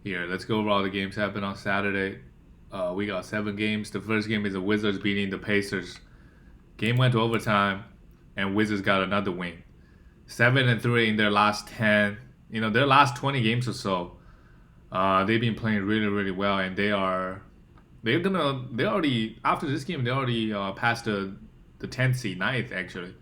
Here, let's go over all the games happened on Saturday. We got 7 games. The first game is the Wizards beating the Pacers. Game went to overtime, and Wizards got another win. 7-3 in their last 10. Their last 20 games or so. They've been playing really, really well, and they already after this game they already passed the 10th seed, ninth actually.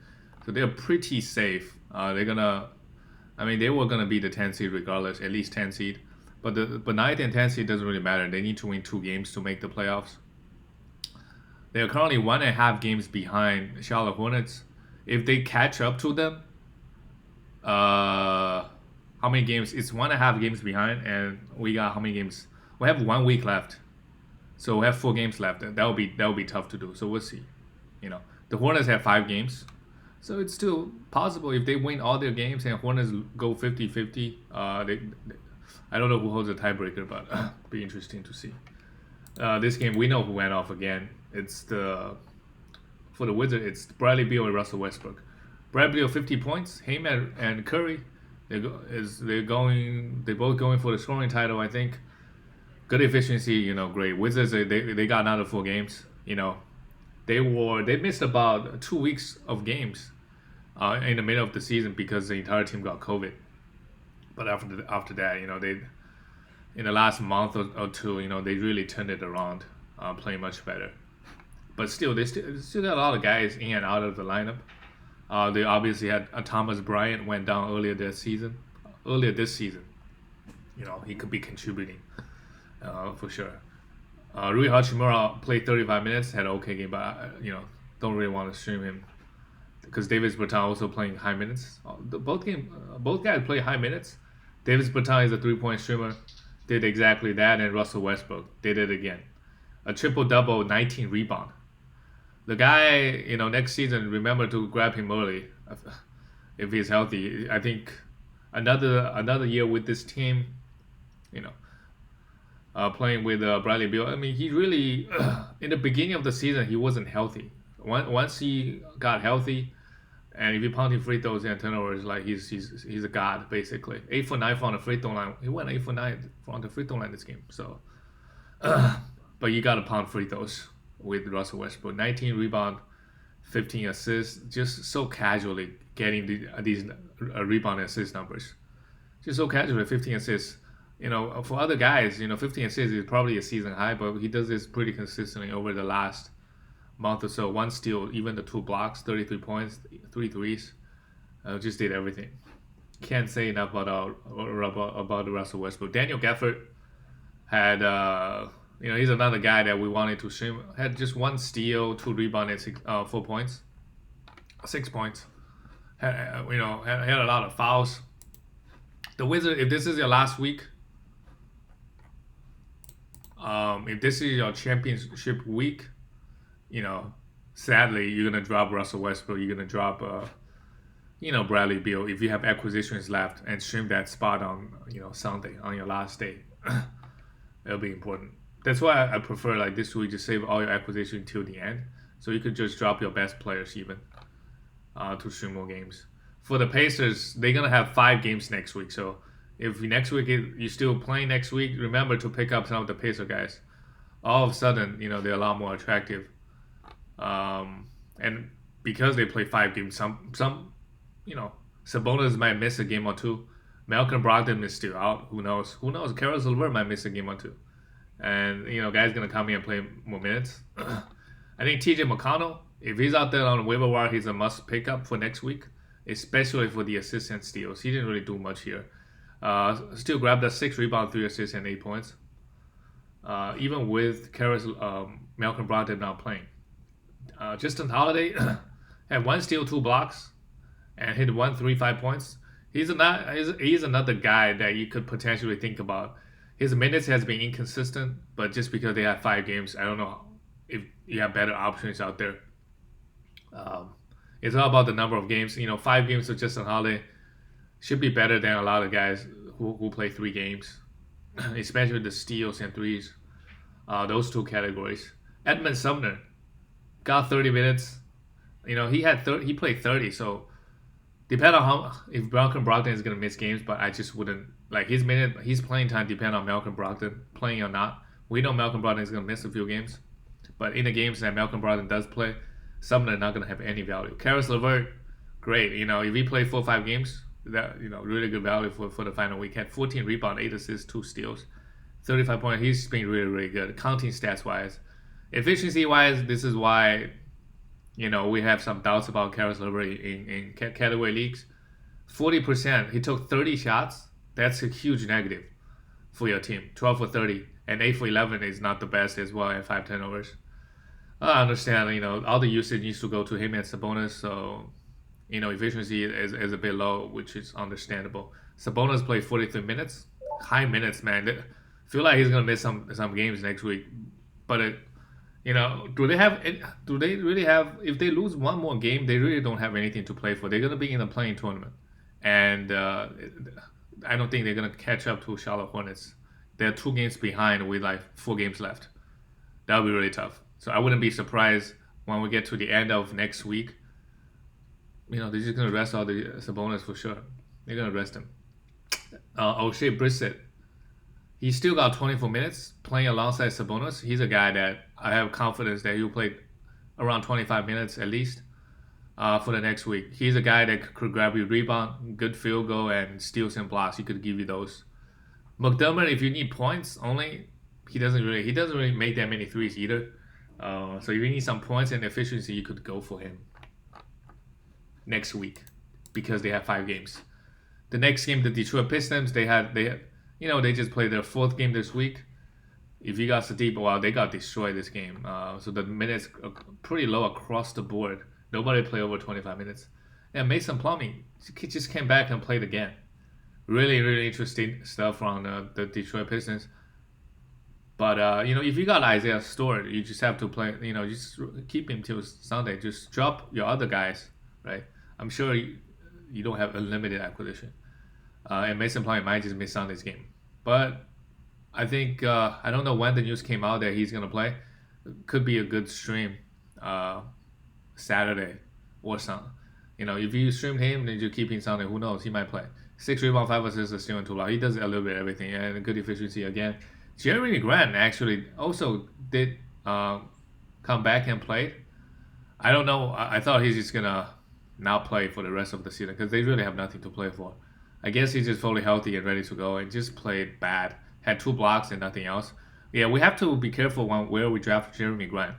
So they're pretty safe. They were gonna be the 10th seed regardless, at least 10th seed. But ninth and 10th seed doesn't really matter. They need to win 2 games to make the playoffs. They are currently 1.5 games behind Charlotte Hornets. If they catch up to them, how many games? It's 1.5 games behind, and we got how many games? We have 1 week left, so we have 4 games left. That will be tough to do. So we'll see. The Hornets have 5 games, so it's still possible if they win all their games and Hornets go 50-50. I don't know who holds the tiebreaker, but be interesting to see. This game we know who went off again. It's for the Wizards. It's Bradley Beal and Russell Westbrook. Bradley Beal 50 points. Heyman and Curry. They're both going for the scoring title. I think. Good efficiency. Great. Wizards. They got another 4 games. They missed about 2 weeks of games in the middle of the season because the entire team got COVID. But after that, they in the last month or two, they really turned it around, playing much better. But still, they still got a lot of guys in and out of the lineup. They obviously had Thomas Bryant went down earlier this season. He could be contributing for sure. Rui Hachimura played 35 minutes, had an okay game, but don't really want to stream him because Davis Bertan also playing high minutes. Both guys play high minutes. Davis Bertan is a 3-point streamer, did exactly that, and Russell Westbrook did it again. A triple double, 19 rebound. The guy, next season, remember to grab him early if he's healthy. I think another year with this team, playing with Bradley Beal. I mean, he really in the beginning of the season he wasn't healthy. Once he got healthy, and if you pound him free throws and turnovers, like he's a god basically. 8 for 9 from the free throw line. He went 8 for 9 from the free throw line this game. So, but you gotta pound free throws with Russell Westbrook. 19 rebound, 15 assists, just so casually getting these rebound and assist numbers. Just so casually, 15 assists. For other guys, 15 assists is probably a season high, but he does this pretty consistently over the last month or so. 1 steal, even the 2 blocks, 33 points, 3 threes. Just did everything. Can't say enough about Russell Westbrook. Daniel Gafford had, he's another guy that we wanted to stream. Had just 1 steal, 2 rebounds, and 4 points, 6 points. Had a lot of fouls. The Wizards, if this is your last week, if this is your championship week, sadly you're gonna drop Russell Westbrook. You're gonna drop, Bradley Beal if you have acquisitions left and stream that spot on, Sunday on your last day. It'll be important. That's why I prefer like this week just save all your acquisition till the end, so you could just drop your best players even to stream more games. For the Pacers, they're gonna have 5 games next week. So if next week you're still playing next week, remember to pick up some of the Pacer guys. All of a sudden, they're a lot more attractive. And because they play 5 games, some Sabonis might miss a game or two. Malcolm Brogdon is still out. Who knows? Caris LeVert might miss a game or two. And guys gonna come in and play more minutes. I think TJ McConnell, if he's out there on the waiver wire, he's a must pick up for next week, especially for the assists and steals. He didn't really do much here. Still grabbed a 6 rebound, 3 assists, and 8 points. Even with Malcolm Brogdon not playing. Justin Holiday had 1 steal, 2 blocks, and hit 1 3 5 points. He's another guy that you could potentially think about. His minutes has been inconsistent, but just because they have 5 games, I don't know if you have better options out there. It's all about the number of games. 5 games of Justin Holiday should be better than a lot of guys who play 3 games, especially the steals and threes. Those 2 categories. Edmund Sumner got 30 minutes. He played 30, so Depend on how if Malcolm Brogdon is gonna miss games, but I just wouldn't like his playing time depend on Malcolm Brogdon playing or not. We know Malcolm Brogdon is gonna miss a few games, but in the games that Malcolm Brogdon does play, some of them are not gonna have any value. Karis LeVert, great. If he played 4 or 5 games, that really good value for the final week. Had 14 rebounds, 8 assists, 2 steals, 35 points. He's been really really good. Counting stats wise, efficiency wise, this is why we have some doubts about Karis LeVert in category leagues. 40%, he took 30 shots. That's a huge negative for your team. 12 for 30 and 8 for 11 is not the best as well, and 5 turnovers. I understand, all the usage needs to go to him and Sabonis, so efficiency is a bit low, which is understandable. Sabonis played 43 minutes, high minutes, man. Feel like he's gonna miss some games next week, but do they really have? If they lose one more game, they really don't have anything to play for. They're gonna be in the playing tournament, and I don't think they're gonna catch up to Charlotte Hornets. They're 2 games behind with like 4 games left. That'll be really tough. So I wouldn't be surprised when we get to the end of next week. They're just gonna rest all the Sabonis for sure. They're gonna rest him. O'Shea Brissett, he still got 24 minutes playing alongside Sabonis. He's a guy that I have confidence that he'll play around 25 minutes at least for the next week. He's a guy that could grab you rebound, good field goal, and steals and blocks. He could give you those. McDermott, if you need points only, he doesn't really make that many threes either. So if you need some points and efficiency, you could go for him next week because they have 5 games. The next game, the Detroit Pistons, they just played their 4th game this week. If you got Sadiq, well, they got destroyed this game. So the minutes are pretty low across the board. Nobody played over 25 minutes. And Mason Plumlee just came back and played again. Really, really interesting stuff from the Detroit Pistons. But if you got Isaiah Stewart, you just have to play. Just keep him till Sunday. Just drop your other guys, right? I'm sure you don't have unlimited acquisition. And Mason Plumlee might just miss Sunday's game. But I think I don't know when the news came out that he's gonna play. Could be a good stream Saturday or something. If you stream him, then you keep him Sunday. Who knows? He might play. 6 rebounds, 5 assists, steal and 2 blocks. He does a little bit of everything and good efficiency again. Jeremy Grant actually also did come back and played. I don't know. I thought he's just gonna not play for the rest of the season because they really have nothing to play for. I guess he's just fully healthy and ready to go and just played bad. Had 2 blocks and nothing else. Yeah, we have to be careful where we draft Jeremy Grant.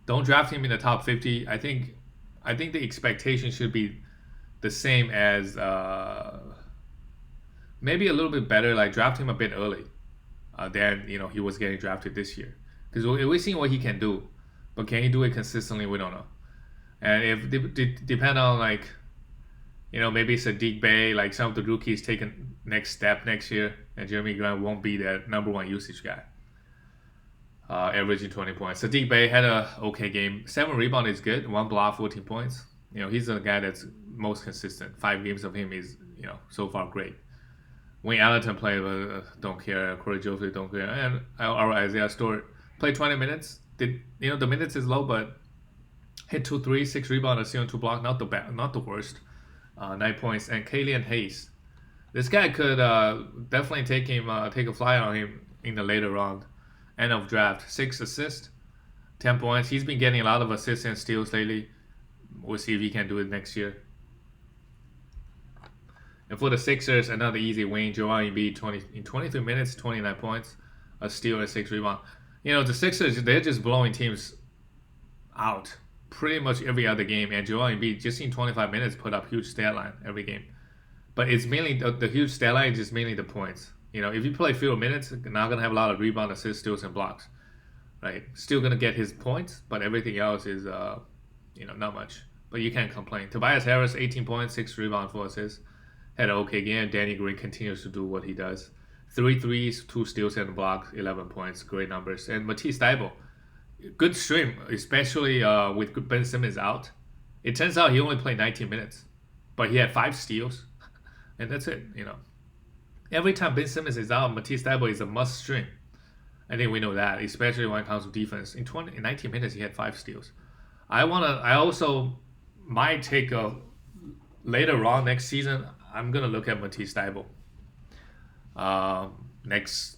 Don't draft him in the top 50. I think the expectation should be the same as maybe a little bit better. Like draft him a bit early than he was getting drafted this year. Because we're seeing what he can do, but can he do it consistently? We don't know. And if depend on maybe Sadiq Bey, like some of the rookies taking next step next year, and Jeremy Grant won't be that number 1 usage guy. Averaging 20 points. Sadiq Bey had a okay game. 7 rebound is good. 1 block, 14 points. He's the guy that's most consistent. 5 games of him is so far great. Wayne Allerton played, don't care. Corey Joseph don't care. And our Isaiah Stewart played 20 minutes. The minutes is low, but hit 2 threes, 6 rebounds, a steal, and 2 blocks. Not the worst. 9 points. And Killian Hayes, this guy could definitely take a flyer on him in the later round, end of draft. 6 assists, 10 points. He's been getting a lot of assists and steals lately. We'll see if he can do it next year. And for the Sixers, another easy win. Joel Embiid, in 23 minutes, 29 points, a steal and 6 rebounds. The Sixers, they're just blowing teams out pretty much every other game. And Joel Embiid, just in 25 minutes, put up huge stat line every game. But it's mainly the huge stat line is just mainly the points. If you play fewer minutes, you're not going to have a lot of rebound, assists, steals, and blocks. Right? Still going to get his points, but everything else is, not much. But you can't complain. Tobias Harris, 18 points, 6 rebounds, 4 assists. Had an okay game. Danny Green continues to do what he does. 3 threes, 2 steals, and a block, 11 points. Great numbers. And Matisse Thybulle, good stream, especially with Ben Simmons out. It turns out he only played 19 minutes, but he had 5 steals, and that's it. Every time Ben Simmons is out, Matisse Thybulle is a must stream. I think we know that, especially when it comes to defense. In 19 minutes, he had 5 steals. I also might take a later on next season, I'm gonna look at Matisse Thybulle. Next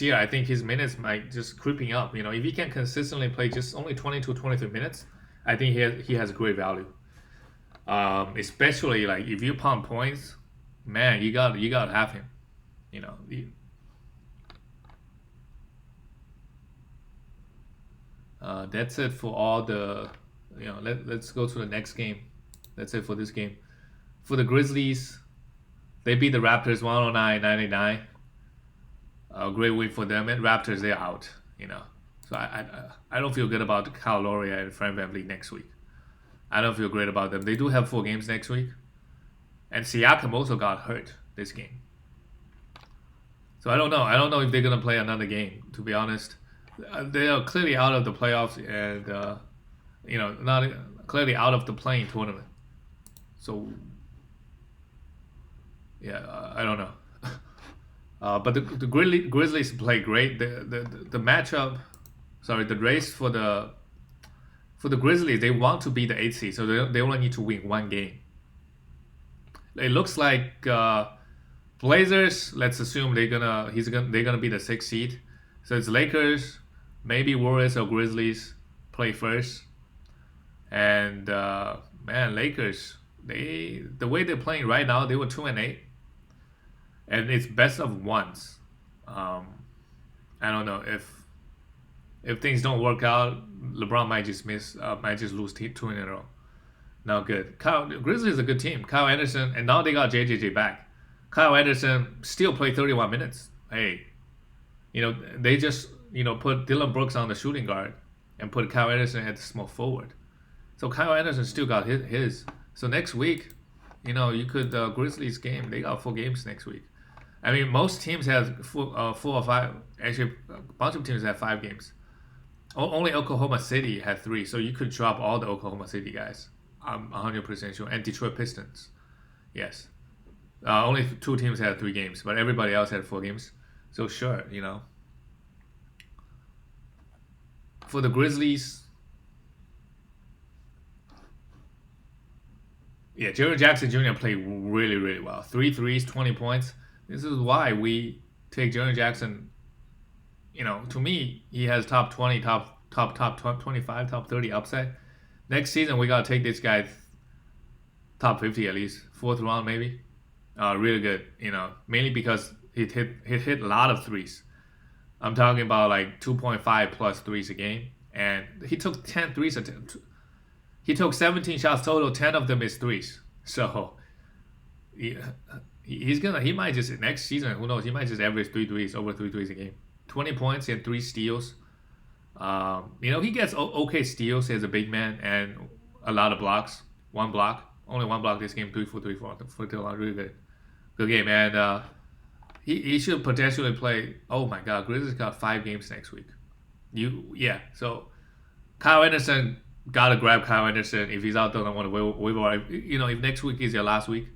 year, I think his minutes might just creeping up. If he can consistently play just only 20 to 23 minutes, I think he has great value. Especially like if you pump points, man, you got to have him. You know, that's it for all the. Let's go to the next game. That's it for this game. For the Grizzlies, they beat the Raptors 109-99. A great win for them. And Raptors, they're out. So I don't feel good about Kyle Lowry and Fred VanVleet next week. I don't feel great about them. They do have 4 games next week, and Siakam also got hurt this game. So I don't know. I don't know if they're gonna play another game. To be honest, they are clearly out of the playoffs, and not clearly out of the playing tournament. So yeah, I don't know. But the Grizzlies play great. The matchup, sorry, the race for the Grizzlies, they want to be the 8th seed, so they only need to win 1 game. It looks like Blazers. Let's assume they're gonna be the 6th seed. So it's Lakers, maybe Warriors or Grizzlies play first, and man, Lakers. The way they're playing right now, they were 2-8, and it's best of ones. I don't know if things don't work out, LeBron might just lose 2 in a row. Not good. Grizzlies is a good team. Kyle Anderson, and now they got JJJ back. Kyle Anderson still played 31 minutes. Hey, they just put Dylan Brooks on the shooting guard and put Kyle Anderson at the small forward. So Kyle Anderson still got his. So next week, you could Grizzlies game. They got 4 games next week. I mean, most teams have 4 or 5. Actually, a bunch of teams have 5 games. Only Oklahoma City had 3, so you could drop all the Oklahoma City guys. I'm 100% sure. And Detroit Pistons, yes. Only 2 teams had 3 games, but everybody else had 4 games. So sure, For the Grizzlies, yeah, Jaren Jackson Jr. played really, really well. 3 threes, 20 points. This is why we take Jaren Jackson. To me, he has top 20, top 25, top 30 upside. Next season, we gotta take this guy top 50 at least, 4th round maybe. Really good, mainly because he hit a lot of threes. I'm talking about like 2.5 plus threes a game, and he took 10 threes. He took 17 shots total. 10 of them is threes. So he might just next season. Who knows? He might just average 3 threes, over 3 threes a game. 20 points and 3 steals. He gets okay steals. He has a big man and a lot of blocks. 1 block, only 1 block this game. 3 for 3 for really good game. And he should potentially play. Oh my God, Grizzlies got 5 games next week. So Kyle Anderson, gotta grab Kyle Anderson if he's out there. I want to waiver. If next week is your last week,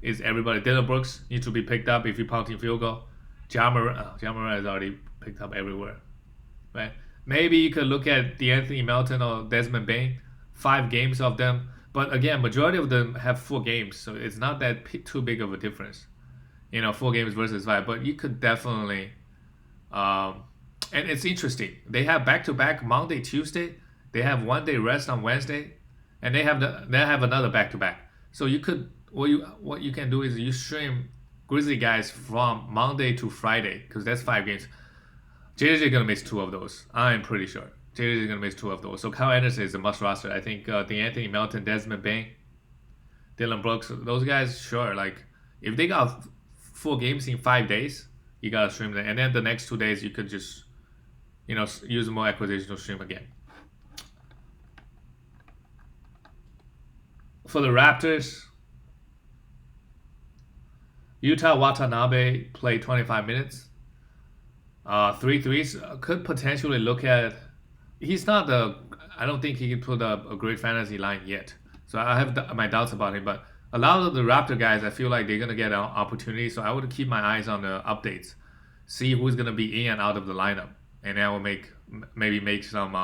is everybody Dylan Brooks need to be picked up if you punting field goal. Ja Morant is already picked up everywhere, right? Maybe you could look at D'Anthony Melton or Desmond Bane, 5 games of them. But again, majority of them have 4 games, so it's not that too big of a difference. 4 games versus 5. But you could definitely, and it's interesting. They have back-to-back Monday, Tuesday. They have 1 day rest on Wednesday, and they have another back-to-back. So you could what you can do is you stream Grizzly guys from Monday to Friday, because that's 5 games. JJ is gonna miss 2 of those. I'm pretty sure. JJ is gonna miss 2 of those. So Kyle Anderson is a must roster. I think D'Anthony Melton, Desmond Bane, Dylan Brooks, those guys, sure. Like if they got 4 games in 5 days, you gotta stream them, and then the next 2 days you could just use more acquisition to stream again. For the Raptors, Yuta Watanabe played 25 minutes. 3 threes. Could potentially look at. He's not I don't think he can put up a great fantasy line yet. So I have my doubts about him. But a lot of the Raptor guys, I feel like they're gonna get an opportunity. So I would keep my eyes on the updates, see who's gonna be in and out of the lineup, and then I will maybe make some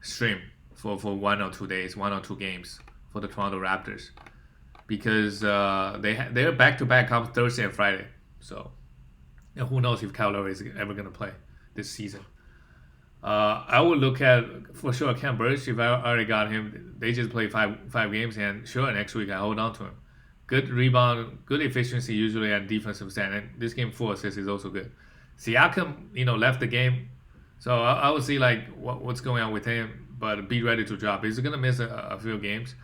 stream for 1 or 2 days, 1 or 2 games for the Toronto Raptors. because they're back to back come Thursday and Friday. So who knows if Kyle Lowry is ever gonna play this season. I would look at for sure Cam Burch if I already got him. They just play five games, and sure next week I hold on to him. Good rebound, good efficiency usually at defensive stand, and this game 4 assists is also good. Siakam, left the game, so I would see like what's going on with him, but be ready to drop. He's gonna miss a few games.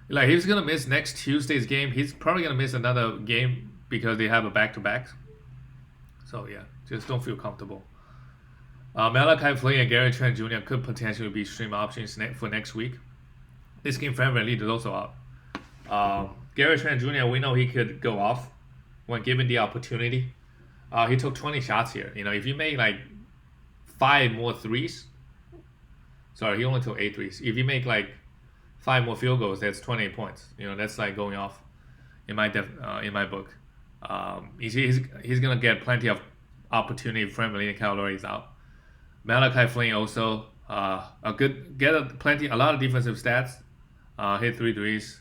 Like he's gonna miss next Tuesday's game. He's probably gonna miss another game because they have a back-to-back. So yeah, just don't feel comfortable. Malachi Flynn and Gary Trent Jr. could potentially be stream options for next week. This game, Fran VanVleet is also out. Gary Trent Jr., we know he could go off when given the opportunity. He took 20 shots here. If you make like 5 more threes, sorry, he only took 8 threes. If you make like 5 more field goals, that's 28 points. That's like going off in my book. He's gonna get plenty of opportunity if Fran VanVleet and Kyle Lowry is out. Malachi Flynn also a lot of defensive stats. Hit 3 threes.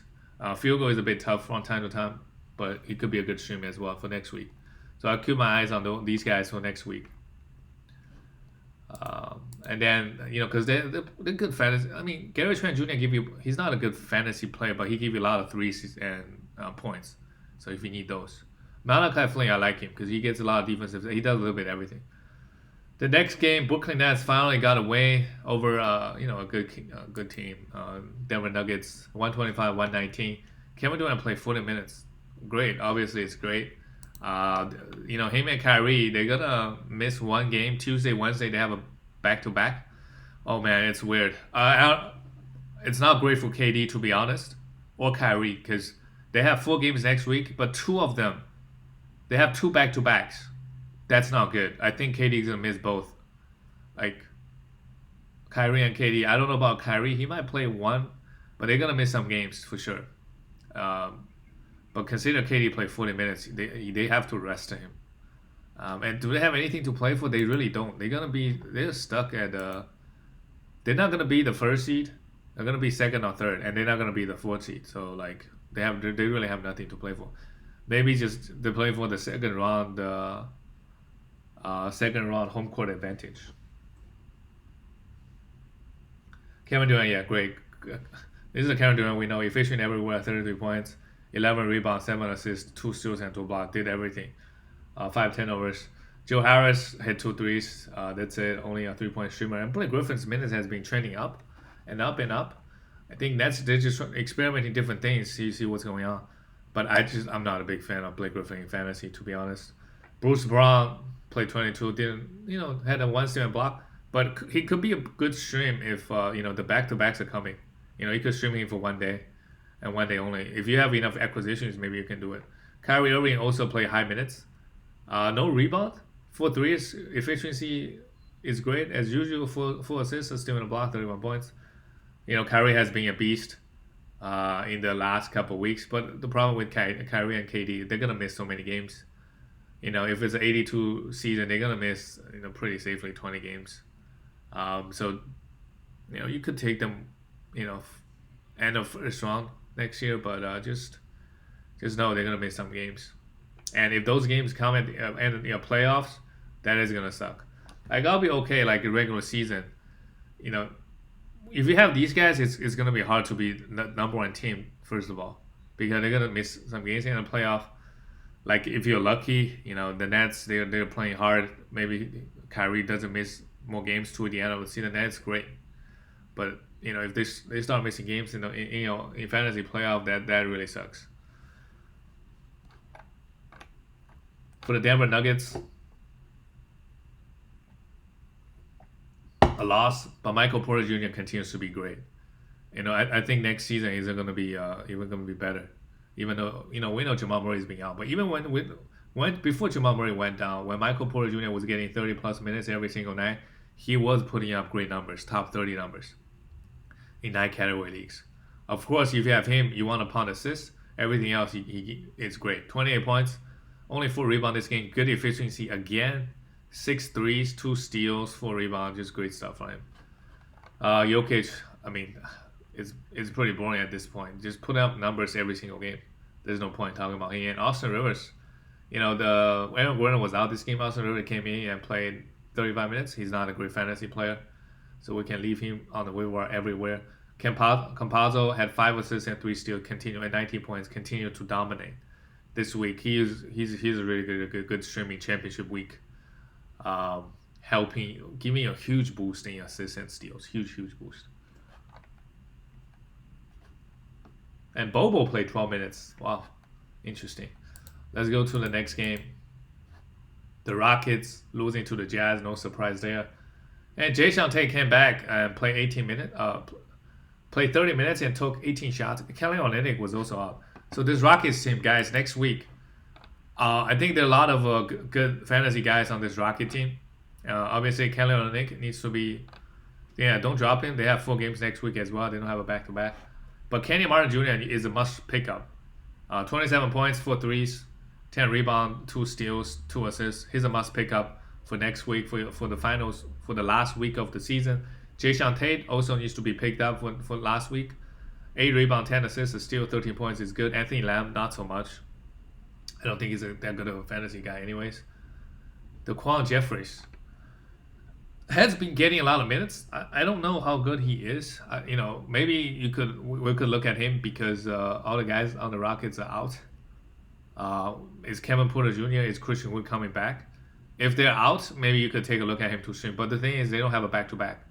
Field goal is a bit tough from time to time, but he could be a good stream as well for next week. So I'll keep my eyes on these guys for next week. And then because they're good fantasy. I mean, Gary Trent Jr. he's not a good fantasy player, but he gives you a lot of threes and points. So if you need those, Malachi Flynn, I like him because he gets a lot of defensive. He does a little bit of everything. The next game, Brooklyn Nets finally got away over a good team. Denver Nuggets 125-119. Kevin Durant played 40 minutes. Great, obviously it's great. Him and Kyrie, they're gonna miss one game. Tuesday, Wednesday they have a back-to-back. Oh man, it's weird. It's not great for KD to be honest, or Kyrie because they have 4 games next week, but 2 of them, they have 2 back-to-backs. That's not good. I think KD is gonna miss both. Like Kyrie and KD. I don't know about Kyrie. He might play 1, but they're gonna miss some games for sure. But consider KD played 40 minutes. They have to rest him. And do they have anything to play for? They really don't. They're stuck at they're not gonna be the 1st seed. They're gonna be 2nd or 3rd, and they're not gonna be the 4th seed. So like they really have nothing to play for. Maybe just they play for the second round home court advantage. Kevin Durant, yeah, great. This is a Kevin Durant we know. Efficient everywhere, 33 points, 11 rebounds, 7 assists, 2 steals, and 2 blocks. Did everything. 5 turnovers. Joe Harris hit 2 threes. That's it. Only a 3-point streamer. And Blake Griffin's minutes has been trending up and up and up. I think they're just experimenting different things. See what's going on. But I'm not a big fan of Blake Griffin in fantasy, to be honest. Bruce Brown played 22. Didn't had a 1 steal and block. But he could be a good stream if the back-to-backs are coming. You could stream him for 1 day and 1 day only. If you have enough acquisitions, maybe you can do it. Kyrie Irving also played high minutes. No rebound. 4 threes. Efficiency is great. As usual, 4 assists, a steal and a block, 31 points. Kyrie has been a beast in the last couple of weeks. But the problem with Kyrie and KD, they're going to miss so many games. If it's an 82 season, they're going to miss pretty safely 20 games. So you could take them, end of 1st round next year, but just know they're gonna miss some games. And if those games come at the end of playoffs, that is gonna suck. Like I'll be okay like a regular season. If you have these guys, it's gonna be hard to be the number 1 team first of all because they're gonna miss some games in the playoff. Like if you're lucky, the Nets they're playing hard. Maybe Kyrie doesn't miss more games toward the end of the season. That's great. But if they start missing games in fantasy playoff, that really sucks. For the Denver Nuggets, a loss, but Michael Porter Jr. continues to be great. I think next season he's going to be even going to be better. Even though we know Jamal Murray is being out, but even when before Jamal Murray went down, when Michael Porter Jr. was getting 30+ minutes every single night, he was putting up great numbers, top 30 numbers in 9 category leagues. Of course, if you have him, you want a pound assist. Everything else, it's great. 28 points, only 4 rebounds this game. Good efficiency again. 6 threes, 2 steals, 4 rebounds. Just great stuff for him. Jokic, I mean, it's pretty boring at this point. Just put up numbers every single game. there's no point talking about him. And Austin Rivers, the Aaron Gordon was out this game. Austin Rivers came in and played 35 minutes. He's not a great fantasy player, so we can leave him on the waiver everywhere. Campazzo had 5 assists and 3 steals, continue at 19 points, continue to dominate this week. He's a really good streaming championship week, giving a huge boost in assists and steals, huge boost. And Bobo played 12 minutes. Wow, interesting. Let's go to the next game. The Rockets losing to the Jazz, no surprise there. And Jason Tate came back and played 18 minutes. Played 30 minutes and took 18 shots. Kelly Olynyk was also out. So this Rockets team, guys, next week, I think there are a lot of good fantasy guys on this Rocket team. Obviously, Kelly Olynyk needs to be, don't drop him. They have 4 games next week as well. They don't have a back-to-back. But Kenny Martin Jr. is a must pick up. 27 points, 4 threes, 10 rebounds, 2 steals, 2 assists. He's a must pick up for next week for the finals, for the last week of the season. Jason Tate also needs to be picked up for last week. 8 rebounds, 10 assists, still 13 points is good. Anthony Lamb, not so much. I don't think he's that good of a fantasy guy anyways. Daquan Jeffries has been getting a lot of minutes. I don't know how good he is. Maybe we could look at him because all the guys on the Rockets are out. Is Kevin Porter Jr., is Christian Wood coming back? If they're out, maybe you could take a look at him to stream. But the thing is, they don't have a back-to-back.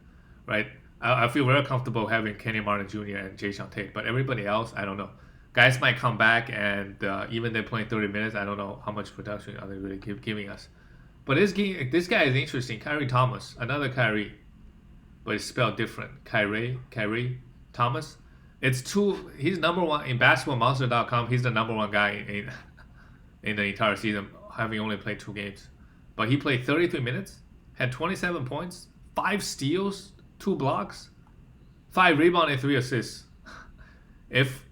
Right, I feel very comfortable having Kenny Martin Jr. and Jason Tate, but everybody else, I don't know. Guys might come back, and even they're playing 30 minutes, I don't know how much production are they really giving us. But this guy is interesting. Khyri Thomas, another Khyri, but it's spelled different. Khyri Thomas. He's number 1 in basketballmonster.com. He's the number 1 guy in the entire season, having only played 2 games. But he played 33 minutes, had 27 points, 5 steals, 2 blocks, 5 rebounds, and 3 assists. If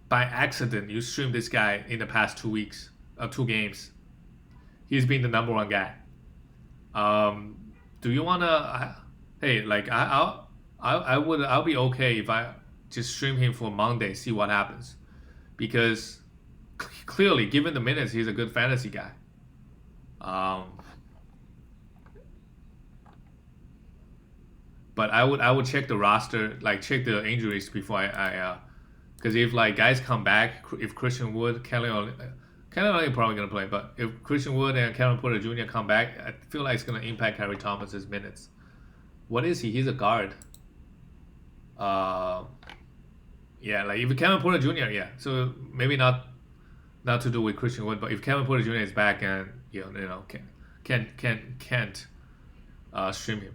by accident you stream this guy in the past 2 weeks, 2 games, he's been the number 1 guy. Do you wanna? Hey, like I'll be okay if I just stream him for Monday, see what happens, because clearly, given the minutes, he's a good fantasy guy. But I would check the roster, like check the injuries before I because if like guys come back, if Christian Wood, Kelly Olynyk probably gonna play, but if Christian Wood and Kevin Porter Jr. come back, I feel like it's gonna impact Khyri Thomas's minutes. What is he? He's a guard. Like if Kevin Porter Jr. So maybe not to do with Christian Wood, but if Kevin Porter Jr. is back and can't stream him.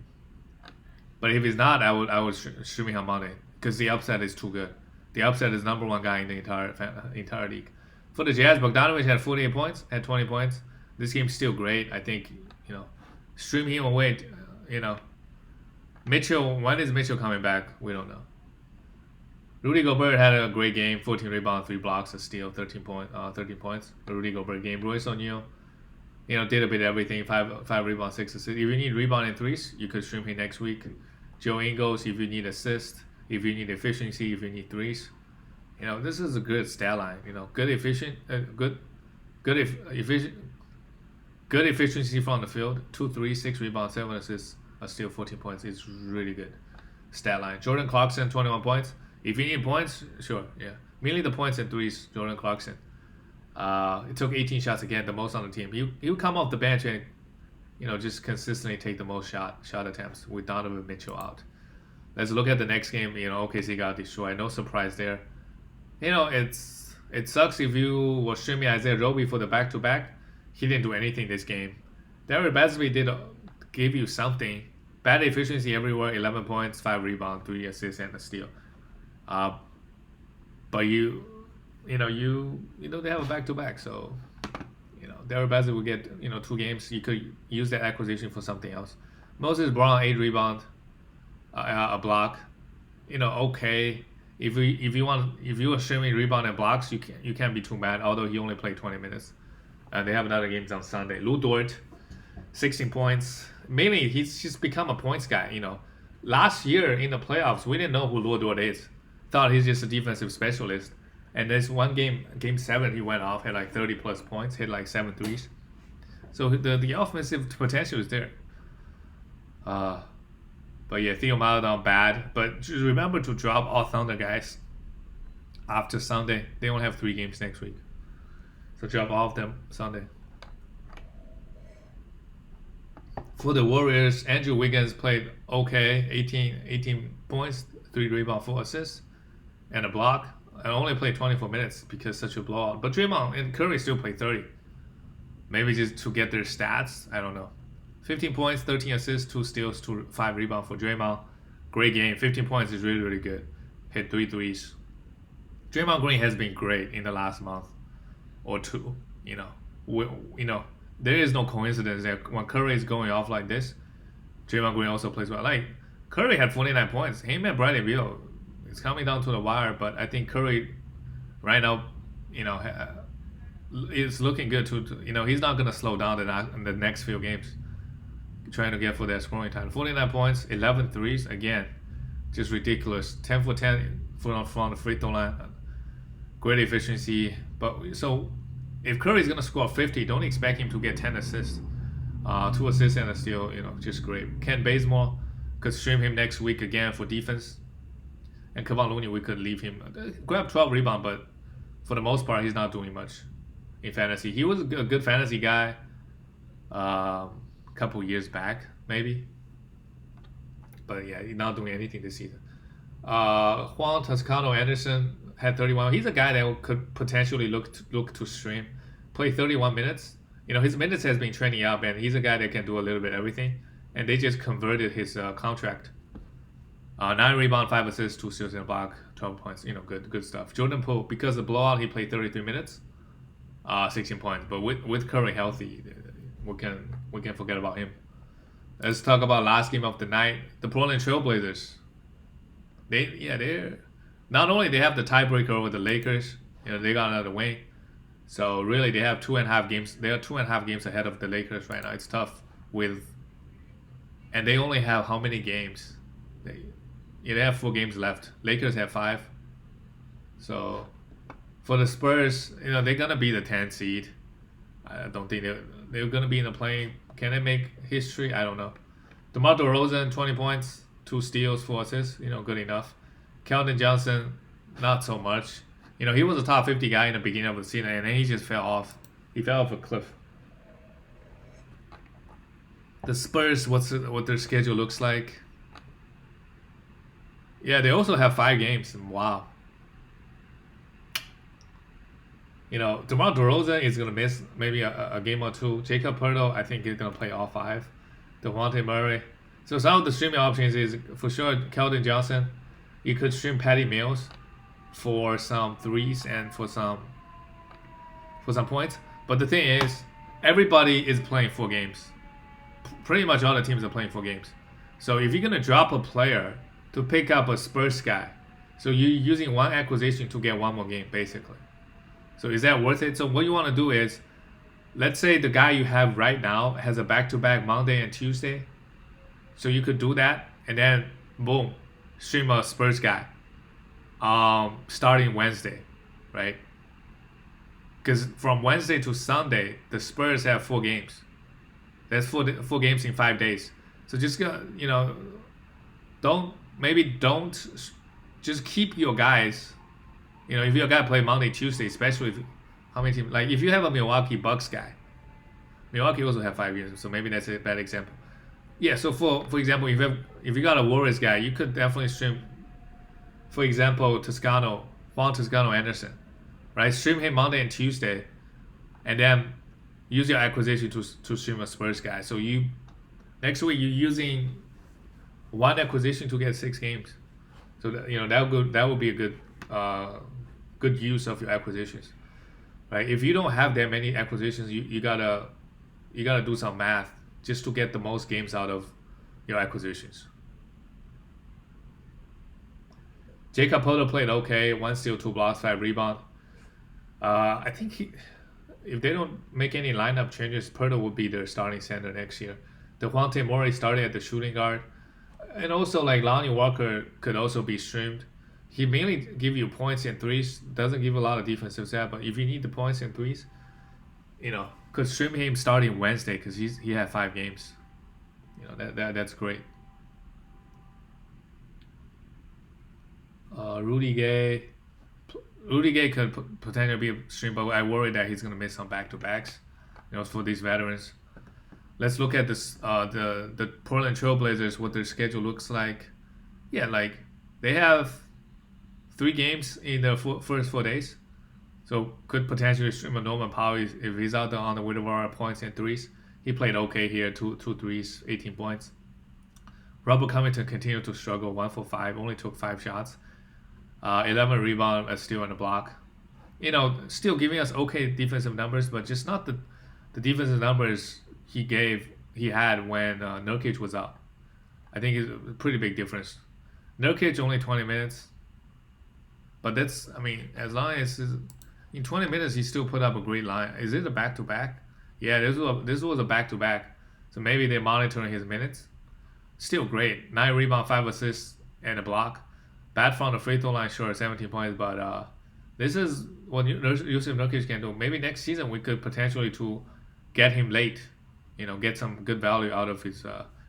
But if he's not, I would stream him on Monday because the upside is too good. The upside is number 1 guy in the entire league. For the Jazz, Bogdanovic had 48 points, had 20 points. This game's still great. I think stream him away. Mitchell. When is Mitchell coming back? We don't know. Rudy Gobert had a great game, 14 rebounds, 3 blocks, a steal, 13 points. The Rudy Gobert game. Royce O'Neal, did a bit of everything, 5 rebounds, 6 assists. If you need rebound and threes, you could stream him next week. Joe Ingles, if you need assist, if you need efficiency, if you need threes. This is a good stat line. Good efficiency from the field. 2 3, 6 rebounds, 7 assists, a steal, 14 points. It's really good stat line. Jordan Clarkson, 21 points. If you need points, sure, mainly the points and threes. Jordan Clarkson. It took 18 shots again, the most on the team. He would come off the bench and just consistently take the most shot attempts with Donovan Mitchell out. Let's look at the next game. OKC got destroyed. No surprise there. It sucks if you were streaming Isaiah Roby for the back-to-back. He didn't do anything this game. Derek Basley did give you something. Bad efficiency everywhere. 11 points, 5 rebounds, 3 assists, and a steal. But they have a back-to-back, so Derek Basley will get 2 games. You could use that acquisition for something else. Moses Brown, 8 rebounds, a block. Okay. If you are streaming rebound and blocks, you can't be too mad. Although he only played 20 minutes, and they have another games on Sunday. Lou Dort, 16 points. Mainly, he's just become a points guy. Last year in the playoffs, we didn't know who Lou Dort is. Thought he's just a defensive specialist. And there's one game, game 7, he went off, had like 30 plus points, hit like 7 threes. So the offensive potential is there. But yeah, Theo Maledon bad. But just remember to drop all Thunder guys after Sunday. They only have 3 games next week. So drop all of them Sunday. For the Warriors, Andrew Wiggins played okay, 18 points, 3 rebounds, 4 assists, and a block. I only played 24 minutes because such a blowout. But Draymond and Curry still played 30. Maybe just to get their stats. I don't know. 15 points, 13 assists, 2 steals, 5 rebounds for Draymond. Great game. 15 points is really, really good. Hit 3 threes. Draymond Green has been great in the last month or 2. There is no coincidence that when Curry is going off like this, Draymond Green also plays well. Like, Curry had 49 points. Him and Bradley Beal, it's coming down to the wire, but I think Curry right now, is looking good too. He's not going to slow down in the next few games, trying to get for that scoring time. 49 points, 11 threes, again, just ridiculous. 10 for 10 from the free throw line. Great efficiency. But so if Curry's going to score 50, don't expect him to get 10 assists. 2 assists and a steal, just great. Ken Bazemore, could stream him next week again for defense. And Kevon Looney, we could leave him. Grab 12 rebound, but for the most part, he's not doing much in fantasy. He was a good fantasy guy a couple years back, maybe. But yeah, he's not doing anything this season. Juan Toscano Anderson had 31. He's a guy that could potentially look to stream. Play 31 minutes. His minutes has been trending up, and he's a guy that can do a little bit of everything. And they just converted his contract. 9 rebound, 5 assists, 2 steals and a block, 12 points. Good stuff. Jordan Poole, because of the blowout, he played 33 minutes, 16 points. But with Curry healthy, we can forget about him. Let's talk about last game of the night. The Portland Trailblazers. They're not only they have the tiebreaker over the Lakers. They got another win. So really, they have 2.5 games. They are 2.5 games ahead of the Lakers right now. It's tough and they only have how many games? They have 4 games left. Lakers have 5. So for the Spurs, they're gonna be the 10th seed. I don't think they're gonna be in the play. Can they make history? I don't know. DeMar DeRozan, 20 points, 2 steals, 4 assists. Good enough. Keldon Johnson, not so much. He was a top 50 guy in the beginning of the season, and then he just fell off. He fell off a cliff. The Spurs, what their schedule looks like. Yeah, they also have 5 games. Wow. DeMar DeRozan is going to miss maybe a game or 2. Jacob Poeltl, I think he's going to play all 5. DeJounte Murray. So some of the streaming options is, for sure, Keldon Johnson. You could stream Patty Mills for some threes and for some points. But the thing is, everybody is playing 4 games. Pretty much all the teams are playing 4 games. So if you're going to drop a player to pick up a Spurs guy, so you're using 1 acquisition to get 1 more game, basically. So is that worth it? So what you want to do is, let's say the guy you have right now has a back-to-back Monday and Tuesday. So you could do that, and then, boom, stream a Spurs guy starting Wednesday, right? Because from Wednesday to Sunday, the Spurs have 4 games. That's 4 games in 5 days. So just don't just keep your guys. If your guy play Monday, Tuesday, especially how many teams, like if you have a Milwaukee Bucks guy, Milwaukee also have 5 games, so maybe that's a bad example. Yeah, so for example, if you got a Warriors guy, you could definitely stream, for example, Juan Toscano Anderson, right? Stream him Monday and Tuesday, and then use your acquisition to stream a Spurs guy. So next week you're using 1 acquisition to get 6 games. So that would be a good use of your acquisitions, right? If you don't have that many acquisitions, you gotta do some math just to get the most games out of your acquisitions. Jacob Poeltl played okay, 1 steal, 2 blocks, 5 rebound. I think if they don't make any lineup changes, Poeltl will be their starting center next year. DeJounte Murray started at the shooting guard, and also like Lonnie Walker could also be streamed. he mainly give you points and threes. Doesn't give a lot of defensive stat, but if you need the points and threes, could stream him starting Wednesday because he had 5 games. That's great. Rudy Gay. Rudy Gay could potentially be a stream, but I worry that he's gonna miss some back to backs. For these veterans. Let's look at this. The Portland Trailblazers, what their schedule looks like. Yeah, like they have 3 games in the first 4 days, so could potentially stream a Norman Powell if he's out there on the waiver wire points and threes. He played okay here, two threes, 18 points. Robert Covington continued to struggle, 1 for 5, only took 5 shots, 11 rebound, a steal and a block. Still giving us okay defensive numbers, but just not the defensive numbers he had when Nurkic was out. I think it's a pretty big difference. Nurkic only 20 minutes, but as long as in 20 minutes he still put up a great line. Is it a back to back? Yeah, this was a back to back. So maybe they're monitoring his minutes. Still great. 9 rebound, 5 assists, and a block. Bad from the free throw line, sure, 17 points, but this is what Yusuf Nurkic can do. Maybe next season we could potentially to get him late, get some good value out of his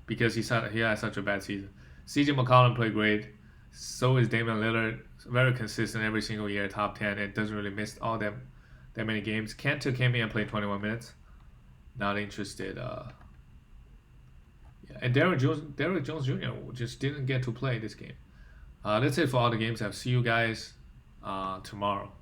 because he had such a bad season. CJ McCollum played great. So is Damian Lillard. Very consistent every single year, top 10. It doesn't really miss all that many games. Kanter came in and played 21 minutes. Not interested. And Derrick Jones Jr. just didn't get to play this game. That's it for all the games. I'll see you guys tomorrow.